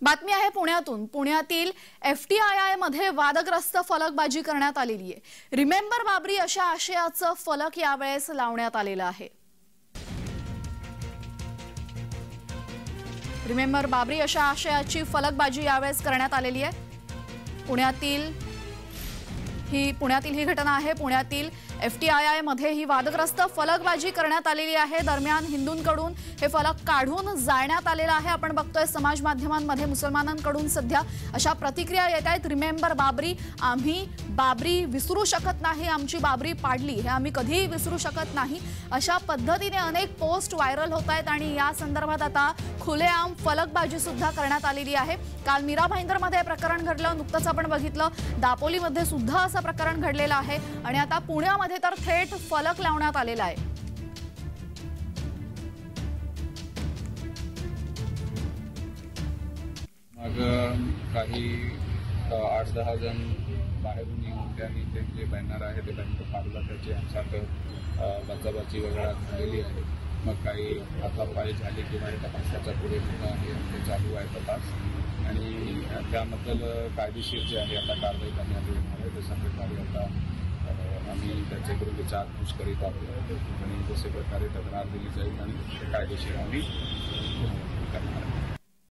बातमी आहे पुण्यातून। पुण्यातील FTII मध्ये वादग्रस्त फलकबाजी करण्यात आलेली आहे। रिमेंबर बाबरी अशा आशयाचं फलक यावेळेस लावण्यात आलेलं आहे। रिमेंबर बाबरी अशा आशयाची फलकबाजी यावेळेस करण्यात आलेली आहे। पुण्यातील ही घटना आहे। पुण्यातील FTII मध्ये ही वादग्रस्त फलकबाजी करण्यात आलेली आहे। दरम्यान हिंदूंकडून हे फलक काढून जाळण्यात आलेला आहे। आपण बघतोय समाज माध्यमांमध्ये मुसलमानांकडून सध्या अशा प्रतिक्रिया येत आहेत। रिमेंबर बाबरी, आम्ही बाबरी विसरू शकत नाही, आमची बाबरी पाडली, हे आम्ही कधीही विसरू शकत नाही, अशा पद्धतीने अनेक पोस्ट व्हायरल होत आहेत। आणि या संदर्भात आता खुलेआम फलकबाजी सुद्धा करण्यात आलेली आहे। काल मीरा भाईंदरमध्ये प्रकरण घडलं, नुकतंच आपण बघितलं दापोलीमध्ये सुद्धा असं प्रकरण घडलेलं आहे। आणि आता पुण्यामध्ये तर थेट फलक लावण्यात आलेला आहे। मग काही 8-10 जण बाहेरून येऊन त्यांनी ते जे बॅनर आहे ते बॅनर फाडलं, त्याची आमच्याकडे बचावाची वगैरे झालेली आहे। मग काही हातापाय झाले किंवा तपासाचा पुढे आहे, ते चालू आहे तपास। आणि त्याबद्दल कायदेशीर जे आहे आता कारवाई करण्यात येणार आहे। तशा प्रकारे आता आम्ही त्याच्याकडून विचारपूस करीत आहोत आणि जसे प्रकारे तक्रार दिली जाईल आणि कायदेशीर आम्ही करणार आहोत।